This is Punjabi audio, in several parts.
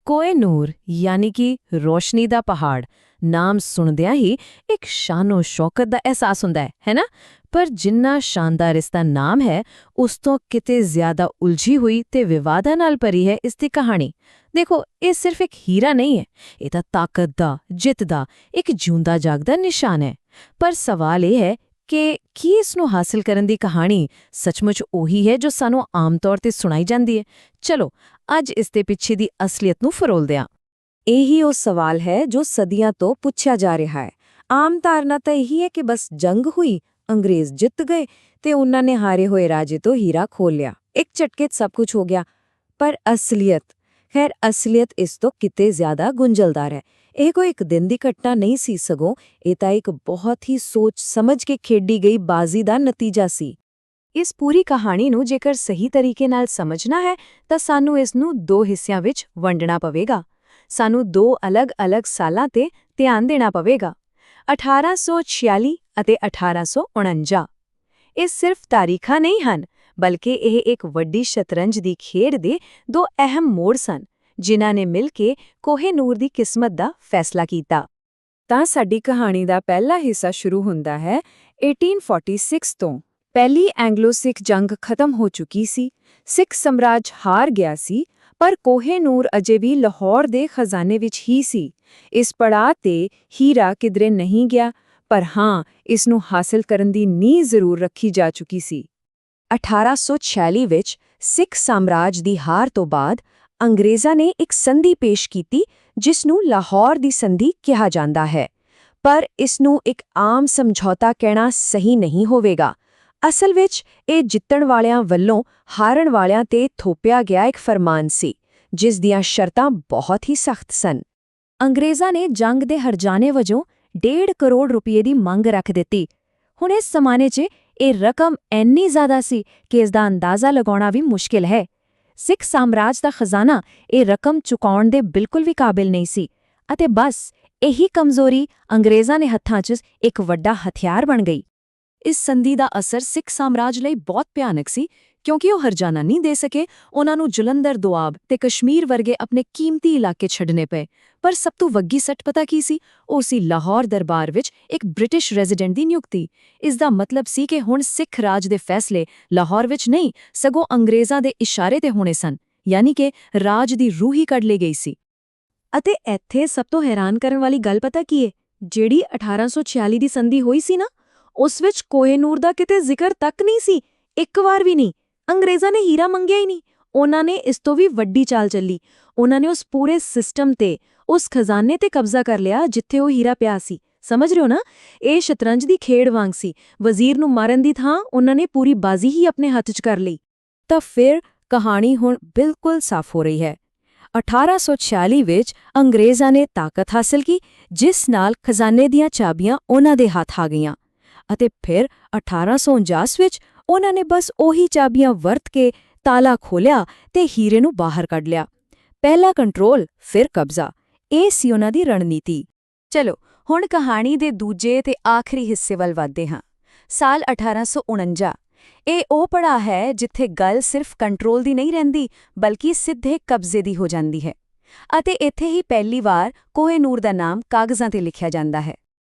ਕੋਹ-ਏ-ਨੂਰ ਯਾਨੀ ਕਿ ਰੋਸ਼ਨੀ ਦਾ ਪਹਾੜ ਨਾਮ ਸੁਣਦਿਆਂ ਹੀ ਇੱਕ ਸ਼ਾਨੋ ਸ਼ੌਕਤ ਦਾ ਅਹਿਸਾਸ ਹੁੰਦਾ ਹੈ ਨਾ? ਪਰ ਜਿੰਨਾ ਸ਼ਾਨਦਾਰ ਇਸ ਦਾ ਨਾਮ ਹੈ ਉਸ ਤੋਂ ਕਿਤੇ ਜ਼ਿਆਦਾ ਉਲਝੀ ਹੋਈ ਤੇ ਵਿਵਾਦਾਂ ਨਾਲ ਭਰੀ ਹੈ ਇਸ ਦੀ ਕਹਾਣੀ। ਦੇਖੋ, ਇਹ ਸਿਰਫ ਇੱਕ ਹੀਰਾ ਨਹੀਂ ਹੈ, ਇਹ ਤਾਂ ਤਾਕਤ ਦਾ, ਜਿੱਤ ਦਾ ਇੱਕ ਜਿਉਂਦਾ ਜਾਗਦਾ ਨਿਸ਼ਾਨ ਹੈ। ਪਰ ਸਵਾਲ ਇਹ ਹੈ ਕਿ ਕੀ ਇਸ ਨੂੰ ਹਾਸਲ ਕਰਨ ਦੀ ਕਹਾਣੀ ਸੱਚਮੁੱਚ ਉਹੀ ਹੈ ਜੋ ਸਾਨੂੰ ਆਮ ਤੌਰ ਤੇ ਸੁਣਾਈ ਜਾਂਦੀ ਹੈ? ਚਲੋ ਅੱਜ ਇਸ ਦੇ ਪਿੱਛੇ ਦੀ ਅਸਲੀਅਤ ਨੂੰ ਫਰੋਲਦੇ ਹਾਂ। ਇਹੀ ਉਹ ਸਵਾਲ ਹੈ ਜੋ ਸਦੀਆਂ ਤੋਂ ਪੁੱਛਿਆ ਜਾ ਰਿਹਾ ਹੈ। ਆਮ ਧਾਰਨਾ ਤਾਂ ਇਹੀ ਹੈ ਕਿ ਬਸ ਜੰਗ ਹੋਈ, ਅੰਗਰੇਜ਼ ਜਿੱਤ ਗਏ ਤੇ ਉਹਨਾਂ ਨੇ ਹਾਰੇ ਹੋਏ ਰਾਜੇ ਤੋਂ ਹੀਰਾ ਖੋਹ ਲਿਆ, ਇੱਕ ਝਟਕੇ 'ਚ ਸਭ ਕੁਝ ਹੋ ਗਿਆ। ਪਰ ਅਸਲੀਅਤ ਇਸ ਤੋਂ ਕਿਤੇ ਜ਼ਿਆਦਾ ਗੁੰਝਲਦਾਰ ਹੈ। ਇਹ ਕੋਈ ਇੱਕ ਦਿਨ ਦੀ ਘਟਨਾ ਨਹੀਂ ਸੀ, ਸਗੋਂ ਇਹ ਤਾਂ ਇੱਕ ਬਹੁਤ ਹੀ ਸੋਚ ਸਮਝ ਕੇ ਖੇਡੀ ਗਈ ਬਾਜ਼ੀ ਦਾ ਨਤੀਜਾ ਸੀ। ਇਸ ਪੂਰੀ ਕਹਾਣੀ ਨੂੰ ਜੇਕਰ ਸਹੀ ਤਰੀਕੇ ਨਾਲ ਸਮਝਣਾ ਹੈ ਤਾਂ ਸਾਨੂੰ ਇਸ ਨੂੰ ਦੋ ਹਿੱਸਿਆਂ ਵਿੱਚ ਵੰਡਣਾ ਪਵੇਗਾ। ਸਾਨੂੰ ਦੋ ਅਲੱਗ-ਅਲੱਗ ਸਾਲਾਂ ਤੇ ਧਿਆਨ ਦੇਣਾ ਪਵੇਗਾ, 1846 ਅਤੇ 1849। ਇਹ ਸਿਰਫ ਤਾਰੀਖਾਂ ਨਹੀਂ ਹਨ, ਬਲਕਿ ਇਹ ਇੱਕ ਵੱਡੀ ਸ਼ਤਰੰਜ ਦੀ ਖੇਡ ਦੇ ਦੋ ਅਹਿਮ ਮੋੜ ਸਨ ਜਿਨ੍ਹਾਂ ਨੇ ਮਿਲ ਕੇ ਕੋਹ-ਏ-ਨੂਰ ਦੀ ਕਿਸਮਤ ਦਾ ਫੈਸਲਾ ਕੀਤਾ। ਤਾਂ ਸਾਡੀ ਕਹਾਣੀ ਦਾ ਪਹਿਲਾ ਹਿੱਸਾ ਸ਼ੁਰੂ ਹੁੰਦਾ ਹੈ 1846 ਤੋਂ। ਪਹਿਲੀ ਐਂਗਲੋ-ਸਿੱਖ ਜੰਗ ਖਤਮ ਹੋ ਚੁੱਕੀ ਸੀ, ਸਿੱਖ ਸਾਮਰਾਜ ਹਾਰ ਗਿਆ ਸੀ, ਪਰ ਕੋਹ-ਏ-ਨੂਰ ਅਜੇ ਵੀ ਲਾਹੌਰ ਦੇ ਖਜ਼ਾਨੇ ਵਿੱਚ ਹੀ ਸੀ। ਇਸ ਪੜਾਅ ਤੇ ਹੀਰਾ ਕਿਧਰੇ ਨਹੀਂ ਗਿਆ, ਪਰ ਹਾਂ, ਇਸ ਨੂੰ ਹਾਸਲ ਕਰਨ ਦੀ ਨੀਂਹ ਜ਼ਰੂਰ ਰੱਖੀ ਜਾ ਚੁੱਕੀ ਸੀ। 1846 ਵਿੱਚ ਸਿੱਖ ਸਾਮਰਾਜ ਦੀ ਹਾਰ ਤੋਂ ਬਾਅਦ ਅੰਗਰੇਜ਼ਾਂ ਨੇ ਇੱਕ ਸੰਧੀ ਪੇਸ਼ ਕੀਤੀ ਜਿਸ ਨੂੰ ਲਾਹੌਰ ਦੀ ਸੰਧੀ ਕਿਹਾ ਜਾਂਦਾ ਹੈ। ਪਰ ਇਸ ਨੂੰ ਇੱਕ ਆਮ ਸਮਝੌਤਾ ਕਹਿਣਾ ਸਹੀ ਨਹੀਂ ਹੋਵੇਗਾ। ਅਸਲ ਵਿੱਚ ਇਹ ਜਿੱਤਣ ਵਾਲਿਆਂ ਵੱਲੋਂ ਹਾਰਨ ਵਾਲਿਆਂ ਤੇ ਥੋਪਿਆ ਗਿਆ ਇੱਕ ਫਰਮਾਨ ਸੀ, ਜਿਸ ਦੀਆਂ ਸ਼ਰਤਾਂ ਬਹੁਤ ਹੀ ਸਖਤ ਸਨ। ਅੰਗਰੇਜ਼ਾਂ ਨੇ ਜੰਗ ਦੇ ਹਰਜਾਨੇ ਵਜੋਂ 1.5 ਕਰੋੜ ਰੁਪਏ ਦੀ ਮੰਗ ਰੱਖ ਦਿੱਤੀ। ਹੁਣ ਇਸ ਜ਼ਮਾਨੇ 'ਚ ਇਹ ਰਕਮ ਇੰਨੀ ਜ਼ਿਆਦਾ ਸੀ ਕਿ ਇਸ ਦਾ ਅੰਦਾਜ਼ਾ ਲਗਾਉਣਾ ਵੀ ਮੁਸ਼ਕਿਲ ਹੈ। ਸਿੱਖ ਸਾਮਰਾਜ ਦਾ ਖਜ਼ਾਨਾ ਇਹ ਰਕਮ ਚੁਕਾਉਣ ਦੇ ਬਿਲਕੁਲ ਵੀ ਕਾਬਿਲ ਨਹੀਂ ਸੀ ਅਤੇ ਬਸ ਇਹੀ ਕਮਜ਼ੋਰੀ ਅੰਗਰੇਜ਼ਾਂ ਦੇ ਹੱਥਾਂ 'ਚ ਇੱਕ ਵੱਡਾ ਹਥਿਆਰ ਬਣ ਗਈ। ਇਸ ਸੰਧੀ ਦਾ ਅਸਰ ਸਿੱਖ ਸਾਮਰਾਜ ਲਈ ਬਹੁਤ ਭਿਆਨਕ ਸੀ, ਕਿਉਂਕਿ ਉਹ ਹਰਜਾਨਾ ਨਹੀਂ ਦੇ ਸਕੇ। ਉਹਨਾਂ ਨੂੰ ਜਲੰਧਰ ਦੁਆਬ ਤੇ ਕਸ਼ਮੀਰ ਵਰਗੇ ਆਪਣੇ ਕੀਮਤੀ ਇਲਾਕੇ ਛੱਡਣੇ ਪਏ। ਪਰ ਸਭ ਤੋਂ ਵੱਡੀ ਸੱਟ ਪਤਾ ਕੀ ਸੀ? ਉਹ ਸੀ ਲਾਹੌਰ ਦਰਬਾਰ ਵਿੱਚ ਇੱਕ ਬ੍ਰਿਟਿਸ਼ ਰੈਜ਼ੀਡੈਂਟ ਦੀ ਨਿਯੁਕਤੀ। ਇਸ ਦਾ ਮਤਲਬ ਸੀ ਕਿ ਹੁਣ ਸਿੱਖ ਰਾਜ ਦੇ ਫੈਸਲੇ ਲਾਹੌਰ ਵਿੱਚ ਨਹੀਂ, ਸਗੋਂ ਅੰਗਰੇਜ਼ਾਂ ਦੇ ਇਸ਼ਾਰੇ ਤੇ ਹੋਣੇ ਸਨ, ਯਾਨੀ ਕਿ ਰਾਜ ਦੀ ਰੂਹ ਹੀ ਕੱਢ ਲਈ ਗਈ ਸੀ। ਅਤੇ ਇੱਥੇ ਸਭ ਤੋਂ ਹੈਰਾਨ ਕਰਨ ਵਾਲੀ ਗੱਲ ਪਤਾ ਕੀ ਹੈ? ਜਿਹੜੀ 1846 ਦੀ ਸੰਧੀ ਹੋਈ ਸੀ ਨਾ, ਉਸ ਵਿੱਚ ਕੋਹ-ਏ-ਨੂਰ ਦਾ ਕਿਤੇ ਜ਼ਿਕਰ ਤੱਕ ਨਹੀਂ ਸੀ, ਇੱਕ ਵਾਰ ਵੀ ਨਹੀਂ। ਅੰਗਰੇਜ਼ਾਂ ਨੇ ਹੀਰਾ ਮੰਗਿਆ ਹੀ ਨਹੀਂ। ਉਹਨਾਂ ਨੇ ਇਸ ਤੋਂ ਵੀ ਵੱਡੀ ਚਾਲ ਚੱਲੀ। ਉਹਨਾਂ ਨੇ ਉਸ ਪੂਰੇ ਸਿਸਟਮ ਤੇ, ਉਸ ਖਜ਼ਾਨੇ ਤੇ ਕਬਜ਼ਾ ਕਰ ਲਿਆ ਜਿੱਥੇ ਉਹ ਹੀਰਾ ਪਿਆ ਸੀ। ਸਮਝ ਰਹੇ ਹੋ ਨਾ? ਇਹ ਸ਼ਤਰੰਜ ਦੀ ਖੇਡ ਵਾਂਗ ਸੀ। ਵਜ਼ੀਰ ਨੂੰ ਮਾਰਨ ਦੀ ਥਾਂ ਉਹਨਾਂ ਨੇ ਪੂਰੀ ਬਾਜ਼ੀ ਹੀ ਆਪਣੇ ਹੱਥ 'ਚ ਕਰ ਲਈ। ਤਾਂ ਫਿਰ ਕਹਾਣੀ ਹੁਣ ਬਿਲਕੁਲ ਸਾਫ਼ ਹੋ ਰਹੀ ਹੈ। 1846 ਵਿੱਚ ਅੰਗਰੇਜ਼ਾਂ ਨੇ ਤਾਕਤ ਹਾਸਲ ਕੀ, ਜਿਸ ਨਾਲ ਖਜ਼ਾਨੇ ਦੀਆਂ ਚਾਬੀਆਂ ਉਹਨਾਂ ਦੇ ਹੱਥ ਆ ਗਈਆਂ। ਅਤੇ ਫਿਰ 1849 ਵਿੱਚ ਉਹਨਾਂ ਨੇ ਬਸ ਉਹੀ ਚਾਬੀਆਂ ਵਰਤ ਕੇ ਤਾਲਾ ਖੋਲ੍ਹਿਆ ਤੇ ਹੀਰੇ ਨੂੰ ਬਾਹਰ ਕੱਢ ਲਿਆ। ਪਹਿਲਾ ਕੰਟਰੋਲ, ਫਿਰ ਕਬਜ਼ਾ। ਇਹ ਸੀ ਉਹਨਾਂ ਦੀ ਰਣਨੀਤੀ। ਚਲੋ ਹੁਣ ਕਹਾਣੀ ਦੇ ਦੂਜੇ ਤੇ ਆਖਰੀ ਹਿੱਸੇ ਵੱਲ ਵਧਦੇ ਹਾਂ। ਸਾਲ 1849। ਇਹ ਉਹ ਪੜਾਅ ਹੈ ਜਿੱਥੇ ਗੱਲ ਸਿਰਫ ਕੰਟਰੋਲ ਦੀ ਨਹੀਂ ਰਹਿੰਦੀ, ਬਲਕਿ ਸਿੱਧੇ ਕਬਜ਼ੇ ਦੀ ਹੋ ਜਾਂਦੀ ਹੈ। ਅਤੇ ਇੱਥੇ ਹੀ ਪਹਿਲੀ ਵਾਰ ਕੋਹ-ਏ-ਨੂਰ ਦਾ ਨਾਮ ਕਾਗਜ਼ਾਂ ਤੇ ਲਿਖਿਆ ਜਾਂਦਾ ਹੈ।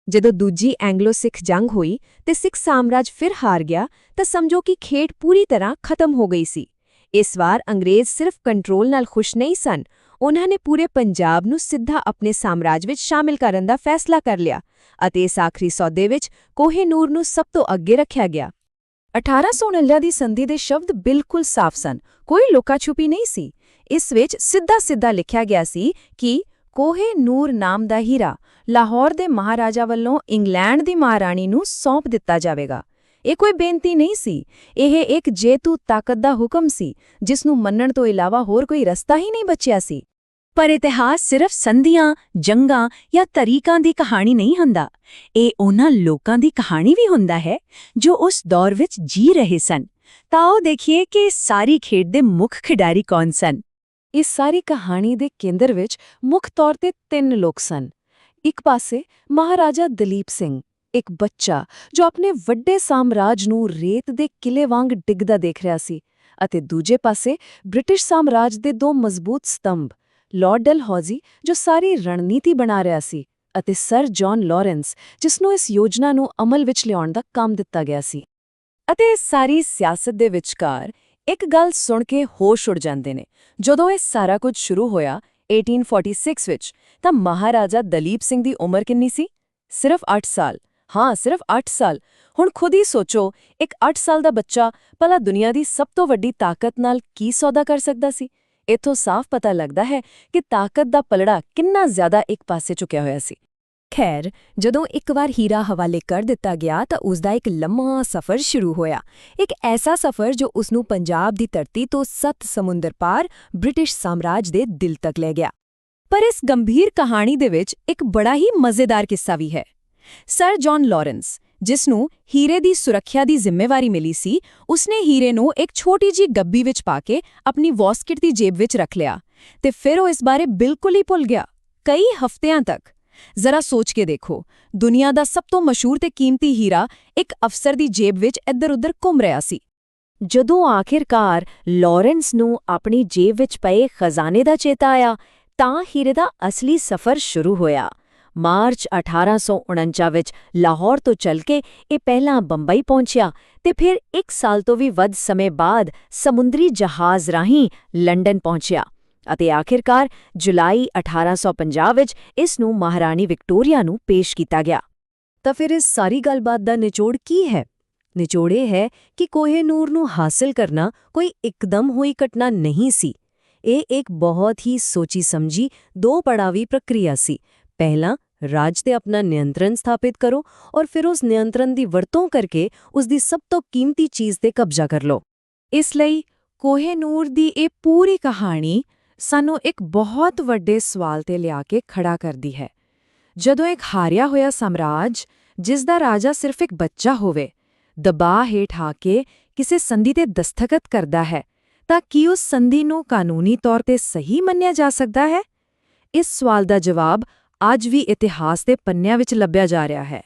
ਜਦੋਂ ਦੂਜੀ ਐਂਗਲੋ-ਸਿੱਖ ਜੰਗ ਹੋਈ ਤੇ ਸਿੱਖ ਸਾਮਰਾਜ ਫਿਰ ਹਾਰ ਗਿਆ ਤਾਂ ਸਮਝੋ ਕਿ ਖੇਡ ਪੂਰੀ ਤਰ੍ਹਾਂ ਖਤਮ ਹੋ ਗਈ ਸੀ। ਇਸ ਵਾਰ ਅੰਗਰੇਜ਼ ਸਿਰਫ ਕੰਟਰੋਲ ਨਾਲ ਖੁਸ਼ ਨਹੀਂ ਸਨ, ਉਹਨਾਂ ਨੇ ਪੂਰੇ ਪੰਜਾਬ ਨੂੰ ਸਿੱਧਾ ਆਪਣੇ ਸਾਮਰਾਜ ਵਿੱਚ ਸ਼ਾਮਿਲ ਕਰਨ ਦਾ ਫੈਸਲਾ ਕਰ ਲਿਆ ਅਤੇ ਇਸ ਆਖਰੀ ਸੌਦੇ ਵਿੱਚ ਕੋਹ-ਏ-ਨੂਰ ਨੂੰ ਸਭ ਤੋਂ ਅੱਗੇ ਰੱਖਿਆ ਗਿਆ। 1849 ਦੀ ਸੰਧੀ ਦੇ ਸ਼ਬਦ ਬਿਲਕੁਲ ਸਾਫ਼ ਸਨ, ਕੋਈ ਲੁਕਾ-ਛੁਪੀ ਨਹੀਂ ਸੀ। ਇਸ ਵਿੱਚ ਸਿੱਧਾ ਲਿਖਿਆ ਗਿਆ ਸੀ ਕਿ ਕੋਹ-ਏ-ਨੂਰ ਨਾਮ ਦਾ ਹੀਰਾ ਲਾਹੌਰ ਦੇ ਮਹਾਰਾਜਾ ਵੱਲੋਂ ਇੰਗਲੈਂਡ ਦੀ ਮਹਾਰਾਣੀ ਨੂੰ ਸੌਂਪ ਦਿੱਤਾ ਜਾਵੇਗਾ। ਇਹ ਕੋਈ ਬੇਨਤੀ ਨਹੀਂ ਸੀ, ਇਹ ਇੱਕ ਜੇਤੂ ਤਾਕਤ ਦਾ ਹੁਕਮ ਸੀ ਜਿਸ ਨੂੰ ਮੰਨਣ ਤੋਂ ਇਲਾਵਾ ਹੋਰ ਕੋਈ ਰਸਤਾ ਹੀ ਨਹੀਂ ਬਚਿਆ ਸੀ। ਪਰ ਇਤਿਹਾਸ ਸਿਰਫ ਸੰਧੀਆਂ, ਜੰਗਾਂ ਜਾਂ ਤਰੀਕਾਂ ਦੀ ਕਹਾਣੀ ਨਹੀਂ ਹੁੰਦਾ। ਇਹ ਉਹਨਾਂ ਲੋਕਾਂ ਦੀ ਕਹਾਣੀ ਵੀ ਹੁੰਦਾ ਹੈ ਜੋ ਉਸ ਦੌਰ ਵਿੱਚ ਜੀ ਰਹੇ ਸਨ। ਤਾਂ ਆਓ ਦੇਖੀਏ ਕਿ ਇਸ ਸਾਰੀ ਖੇਡ ਦੇ ਮੁੱਖ ਖਿਡਾਰੀ ਕੌਣ ਸਨ। ਇਸ ਸਾਰੀ ਕਹਾਣੀ ਦੇ ਕੇਂਦਰ ਵਿੱਚ ਮੁੱਖ ਤੌਰ ਤੇ 3 ਲੋਕ ਸਨ। ਇੱਕ ਪਾਸੇ ਮਹਾਰਾਜਾ ਦਲੀਪ ਸਿੰਘ, ਇੱਕ ਬੱਚਾ ਜੋ ਆਪਣੇ ਵੱਡੇ ਸਾਮਰਾਜ ਨੂੰ ਰੇਤ ਦੇ ਕਿਲੇ ਵਾਂਗ ਡਿੱਗਦਾ ਦੇਖ ਰਿਹਾ ਸੀ, ਅਤੇ ਦੂਜੇ ਪਾਸੇ ਬ੍ਰਿਟਿਸ਼ ਸਾਮਰਾਜ ਦੇ 2 ਮਜ਼ਬੂਤ ਸਤੰਭ, ਲਾਰਡ ਡਲਹੌਜ਼ੀ ਜੋ ਸਾਰੀ ਰਣਨੀਤੀ ਬਣਾ ਰਿਹਾ ਸੀ ਅਤੇ ਸਰ ਜੌਨ ਲਾਰੈਂਸ ਜਿਸ ਨੂੰ ਇਸ ਯੋਜਨਾ ਨੂੰ ਅਮਲ ਵਿੱਚ ਲਿਆਉਣ ਦਾ ਕੰਮ ਦਿੱਤਾ ਗਿਆ ਸੀ। ਅਤੇ ਇਸ ਸਾਰੀ ਸਿਆਸਤ ਦੇ ਵਿਚਕਾਰ ਇੱਕ ਗੱਲ ਸੁਣ ਕੇ ਹੋਸ਼ ਉੱਡ ਜਾਂਦੇ ਨੇ। ਜਦੋਂ ਇਹ ਸਾਰਾ ਕੁਝ ਸ਼ੁਰੂ ਹੋਇਆ 1846 ਵਿੱਚ, ਤਾਂ ਮਹਾਰਾਜਾ ਦਲੀਪ ਸਿੰਘ ਦੀ ਉਮਰ ਕਿੰਨੀ ਸੀ? ਸਿਰਫ 8 ਸਾਲ। ਹਾਂ, ਸਿਰਫ 8 ਸਾਲ। ਹੁਣ ਖੁਦ ਹੀ ਸੋਚੋ, ਇੱਕ 8 ਸਾਲ ਦਾ ਬੱਚਾ ਭਲਾ ਦੁਨੀਆ ਦੀ ਸਭ ਤੋਂ ਵੱਡੀ ਤਾਕਤ ਨਾਲ ਕੀ ਸੌਦਾ ਕਰ ਸਕਦਾ ਸੀ? ਇੱਥੋਂ ਸਾਫ਼ ਪਤਾ ਲੱਗਦਾ ਹੈ ਕਿ ਤਾਕਤ ਦਾ ਪਲੜਾ ਕਿੰਨਾ ਜ਼ਿਆਦਾ ਇੱਕ ਪਾਸੇ ਝੁਕਿਆ ਹੋਇਆ ਸੀ। ਖੈਰ, ਜਦੋਂ ਇੱਕ ਵਾਰ ਹੀਰਾ ਹਵਾਲੇ ਕਰ ਦਿੱਤਾ ਗਿਆ ਤਾਂ ਉਸ ਦਾ ਇੱਕ ਲੰਮਾ ਸਫ਼ਰ ਸ਼ੁਰੂ ਹੋਇਆ। ਇੱਕ ਐਸਾ ਸਫ਼ਰ ਜੋ ਉਸ ਨੂੰ ਪੰਜਾਬ ਦੀ ਧਰਤੀ ਤੋਂ 7 ਸਮੁੰਦਰ ਪਾਰ ਬ੍ਰਿਟਿਸ਼ ਸਾਮਰਾਜ ਦੇ ਦਿਲ ਤੱਕ ਲੈ ਗਿਆ। ਪਰ ਇਸ ਗੰਭੀਰ ਕਹਾਣੀ ਦੇ ਵਿੱਚ ਇੱਕ ਬੜਾ ਹੀ ਮਜ਼ੇਦਾਰ ਕਿੱਸਾ ਵੀ ਹੈ। ਸਰ ਜੌਨ ਲਾਰੈਂਸ, ਜਿਸ ਨੂੰ ਹੀਰੇ ਦੀ ਸੁਰੱਖਿਆ ਦੀ ਜ਼ਿੰਮੇਵਾਰੀ ਮਿਲੀ ਸੀ, ਉਸਨੇ ਹੀਰੇ ਨੂੰ ਇੱਕ ਛੋਟੀ ਜਿਹੀ ਗੱਬੀ ਵਿੱਚ ਪਾ ਕੇ ਆਪਣੀ ਵਾਸਕਿਟ ਦੀ ਜੇਬ ਵਿੱਚ ਰੱਖ ਲਿਆ ਤੇ ਫਿਰ ਉਹ ਇਸ ਬਾਰੇ ਬਿਲਕੁਲ ਹੀ ਭੁੱਲ ਗਿਆ, ਕਈ ਹਫ਼ਤਿਆਂ ਤੱਕ। ਜ਼ਰਾ ਸੋਚ ਕੇ ਦੇਖੋ, ਦੁਨੀਆ ਦਾ ਸਭ ਤੋਂ ਮਸ਼ਹੂਰ ਤੇ ਕੀਮਤੀ ਹੀਰਾ ਇੱਕ ਅਫਸਰ ਦੀ ਜੇਬ ਵਿੱਚ ਇੱਧਰ-ਉੱਧਰ ਘੁੰਮ ਰਿਹਾ ਸੀ। ਜਦੋਂ ਆਖਿਰਕਾਰ ਲਾਰੈਂਸ ਨੂੰ ਆਪਣੀ ਜੇਬ ਵਿੱਚ ਪਏ ਖਜ਼ਾਨੇ ਦਾ ਚੇਤਾ ਆਇਆ, ਤਾਂ ਹੀਰੇ ਦਾ ਅਸਲੀ ਸਫ਼ਰ ਸ਼ੁਰੂ ਹੋਇਆ। ਮਾਰਚ 1849 ਵਿੱਚ ਲਾਹੌਰ ਤੋਂ ਚੱਲ ਕੇ ਇਹ ਪਹਿਲਾਂ ਬੰਬਈ ਪਹੁੰਚਿਆ ਤੇ ਫਿਰ 1 ਸਾਲ ਤੋਂ ਵੀ ਵੱਧ ਸਮੇਂ ਬਾਅਦ ਸਮੁੰਦਰੀ ਜਹਾਜ਼ ਰਾਹੀਂ ਲੰਡਨ ਪਹੁੰਚਿਆ ਅਤੇ ਆਖਿਰਕਾਰ ਜੁਲਾਈ 1850 ਵਿੱਚ ਇਸ ਨੂੰ ਮਹਾਰਾਣੀ ਵਿਕਟੋਰੀਆ ਨੂੰ ਪੇਸ਼ ਕੀਤਾ ਗਿਆ। ਤਾਂ ਫਿਰ ਇਸ ਸਾਰੀ ਗੱਲਬਾਤ ਦਾ ਨਿਚੋੜ ਕੀ ਹੈ? ਨਿਚੋੜ ਇਹ ਹੈ ਕਿ ਕੋਹਿਨੂਰ ਨੂੰ ਹਾਸਲ ਕਰਨਾ ਕੋਈ ਇੱਕਦਮ ਹੋਈ ਘਟਨਾ ਨਹੀਂ ਸੀ। ਇਹ ਇੱਕ ਬਹੁਤ ਹੀ ਸੋਚੀ ਸਮਝੀ 2 ਪੜਾਵੀ ਪ੍ਰਕਿਰਿਆ ਸੀ। ਪਹਿਲਾਂ ਰਾਜ ਤੇ ਆਪਣਾ ਨਿਯੰਤਰਣ ਸਥਾਪਿਤ ਕਰੋ ਔਰ ਫਿਰ ਉਸ ਨਿਯੰਤਰਣ ਦੀ ਵਰਤੋਂ ਕਰਕੇ ਉਸ ਦੀ ਸਭ ਤੋਂ ਕੀਮਤੀ ਚੀਜ਼ ਤੇ ਕਬਜ਼ਾ ਕਰ ਲਓ। ਇਸ ਲਈ ਕੋਹਿਨੂਰ ਦੀ ਇਹ ਪੂਰੀ ਕਹਾਣੀ ਸਾਨੂੰ ਇੱਕ ਬਹੁਤ ਵੱਡੇ ਸਵਾਲ ਤੇ ਲਿਆ ਕੇ ਖੜਾ ਕਰਦੀ ਹੈ। ਜਦੋਂ ਇੱਕ ਹਾਰਿਆ ਹੋਇਆ ਸਾਮਰਾਜ, ਜਿਸ ਦਾ ਰਾਜਾ ਸਿਰਫ ਇੱਕ ਬੱਚਾ ਹੋਵੇ, ਦਬਾਅ ਹੇਠ ਆ ਕੇ ਕਿਸੇ ਸੰਧੀ ਤੇ ਦਸਤਖਤ ਕਰਦਾ ਹੈ, ਤਾਂ ਕੀ ਉਸ ਸੰਧੀ ਨੂੰ ਕਾਨੂੰਨੀ ਤੌਰ ਤੇ ਸਹੀ ਮੰਨਿਆ ਜਾ ਸਕਦਾ ਹੈ? ਇਸ ਸਵਾਲ ਦਾ ਜਵਾਬ ਅੱਜ ਵੀ ਇਤਿਹਾਸ ਦੇ ਪੰਨਿਆਂ ਵਿੱਚ ਲੱਭਿਆ ਜਾ ਰਿਹਾ ਹੈ।